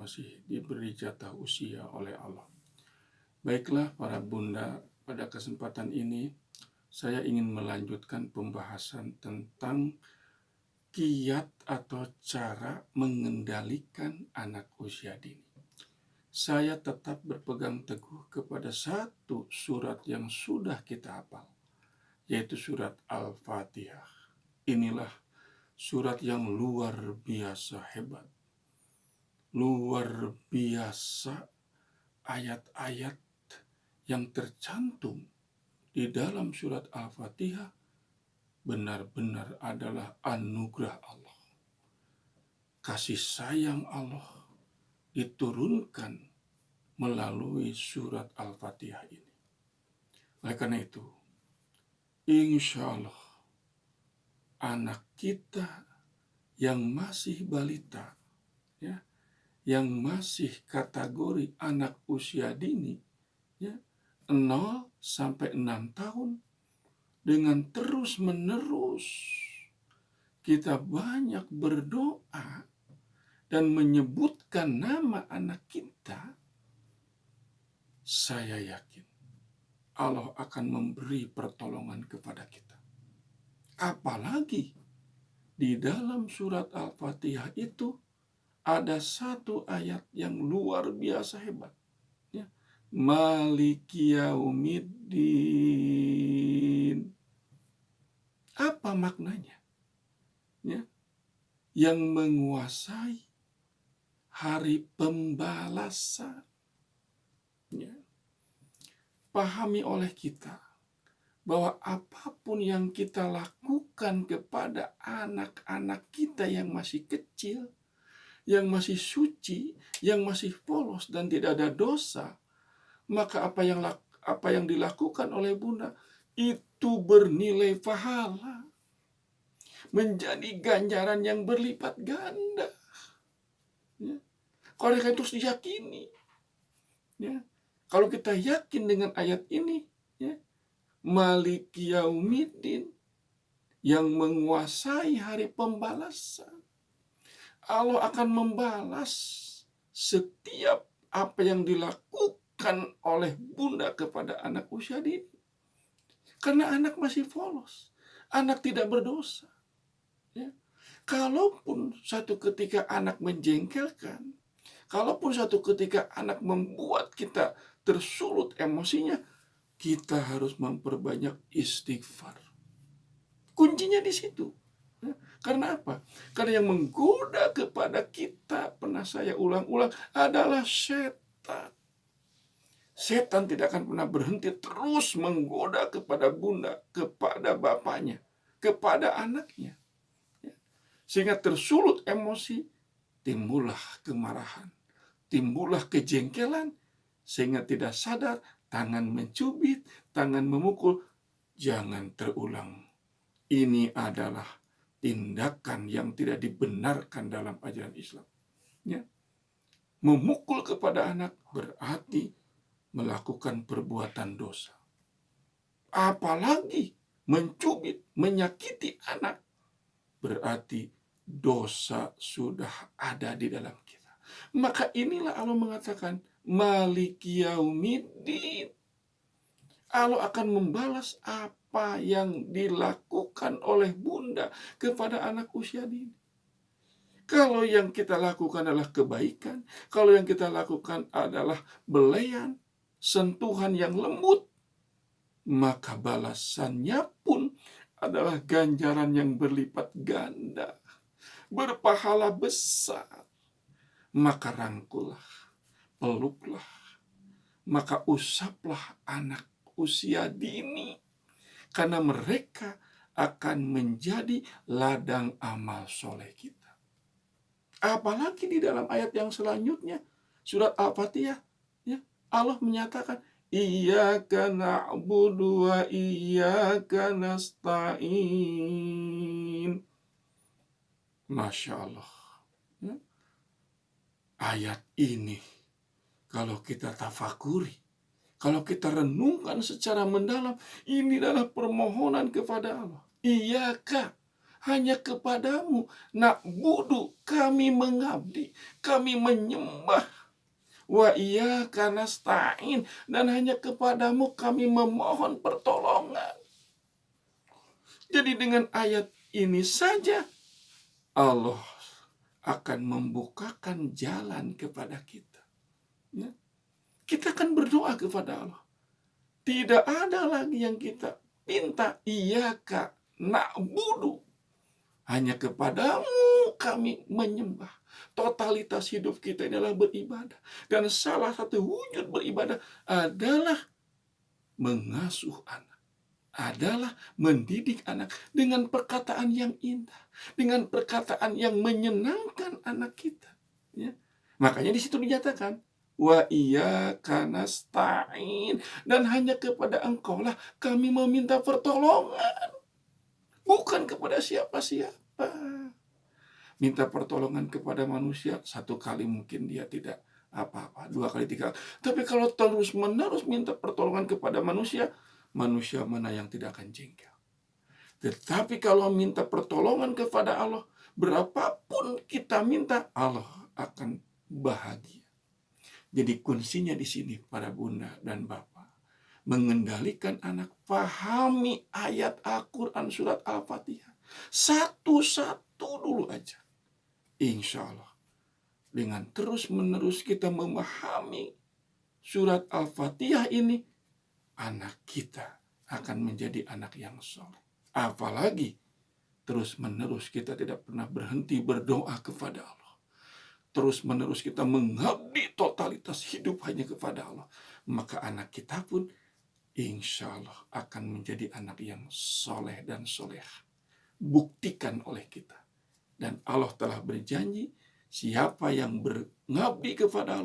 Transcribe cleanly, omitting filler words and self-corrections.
masih diberi jatah usia oleh Allah. Baiklah para bunda, pada kesempatan ini saya ingin melanjutkan pembahasan tentang kiat atau cara mengendalikan anak usia dini. Saya tetap berpegang teguh kepada satu surat yang sudah kita hafal, yaitu surat Al-Fatihah. Inilah surat yang luar biasa hebat, luar biasa ayat-ayat yang tercantum di dalam surat Al-Fatihah benar-benar adalah anugerah Allah. Kasih sayang Allah diturunkan melalui surat Al-Fatihah ini. Oleh karena itu, insya Allah anak kita yang masih balita, ya, yang masih kategori anak usia dini, ya, 0 sampai 6 tahun, dengan terus-menerus kita banyak berdoa dan menyebutkan nama anak kita, saya yakin Allah akan memberi pertolongan kepada kita. Apalagi di dalam surat Al-Fatihah itu ada satu ayat yang luar biasa hebat. Ya. Maliki yaumiddin. Apa maknanya? Ya. Yang menguasai hari pembalasan. Ya. Pahami oleh kita bahwa apapun yang kita lakukan kepada anak-anak kita yang masih kecil, yang masih suci, yang masih polos dan tidak ada dosa, maka apa yang dilakukan oleh Bunda itu bernilai pahala, menjadi ganjaran yang berlipat ganda. Ya. Kalau itu harus diyakini. Ya. Kalau kita yakin dengan ayat ini, ya, Maliki yaumiddin, yang menguasai hari pembalasan, Allah akan membalas setiap apa yang dilakukan oleh Bunda kepada anak usia dini. Karena anak masih polos, anak tidak berdosa. Ya. Kalaupun satu ketika anak menjengkelkan, kalaupun satu ketika anak membuat kita tersulut emosinya, kita harus memperbanyak istighfar. Kuncinya di situ. Karena apa? Karena yang menggoda kepada kita, pernah saya ulang-ulang, adalah setan. Setan tidak akan pernah berhenti terus menggoda kepada Bunda, kepada bapaknya, kepada anaknya. Sehingga tersulut emosi, timbullah kemarahan, timbullah kejengkelan, sehingga tidak sadar, tangan mencubit, tangan memukul. Jangan terulang. Ini adalah tindakan yang tidak dibenarkan dalam ajaran Islam. Ya. Memukul kepada anak berarti melakukan perbuatan dosa. Apalagi mencubit, menyakiti anak, berarti dosa sudah ada di dalam kita. Maka inilah Allah mengatakan, Maliki yaumiddin. Allah akan membalas apa yang dilakukan oleh Bunda kepada anak usia dini. Kalau yang kita lakukan adalah kebaikan, kalau yang kita lakukan adalah belayan, sentuhan yang lembut, maka balasannya pun adalah ganjaran yang berlipat ganda, berpahala besar. Maka rangkullah, peluklah, maka usaplah anak usia dini, karena mereka akan menjadi ladang amal soleh kita. Apalagi di dalam ayat yang selanjutnya, surat Al-Fatihah, ya, Allah menyatakan, Iyyaka na'budu wa iyyaka nasta'in. Masya Allah. Ya. Ayat ini, kalau kita tafakuri, kalau kita renungkan secara mendalam, ini adalah permohonan kepada Allah. Iyyaka, hanya kepadamu na'budu, kami mengabdi, kami menyembah. Wa iyyaka nasta'in, dan hanya kepadamu kami memohon pertolongan. Jadi dengan ayat ini saja Allah akan membukakan jalan kepada kita. Ya. Kita akan berdoa kepada Allah. Tidak ada lagi yang kita minta, iyyaka na'budu, hanya kepadamu kami menyembah. Totalitas hidup kita ini adalah beribadah. Dan salah satu wujud beribadah adalah mengasuh anak, adalah mendidik anak dengan perkataan yang indah, dengan perkataan yang menyenangkan anak kita. Ya. Makanya di situ dinyatakan, wa iyyaka nasta'in, dan hanya kepada Engkau lah kami meminta pertolongan, bukan kepada siapa-siapa. Minta pertolongan kepada manusia, satu kali mungkin dia tidak apa-apa, 2 kali, 3 kali. Tapi kalau terus-menerus minta pertolongan kepada manusia, manusia mana yang tidak akan jengkel. Tetapi kalau minta pertolongan kepada Allah, berapapun kita minta, Allah akan bahagia. Jadi kuncinya di sini, para bunda dan bapak, mengendalikan anak, pahami ayat Al-Quran surat Al-Fatihah satu-satu dulu aja. Insya Allah, dengan terus-menerus kita memahami surat Al-Fatihah ini, anak kita akan menjadi anak yang soleh. Apalagi terus-menerus kita tidak pernah berhenti berdoa kepada Allah. Terus-menerus kita mengabdi totalitas hidup hanya kepada Allah. Maka anak kita pun insya Allah akan menjadi anak yang soleh dan soleh. Buktikan oleh kita. Dan Allah telah berjanji, siapa yang mengabdi kepada Allah,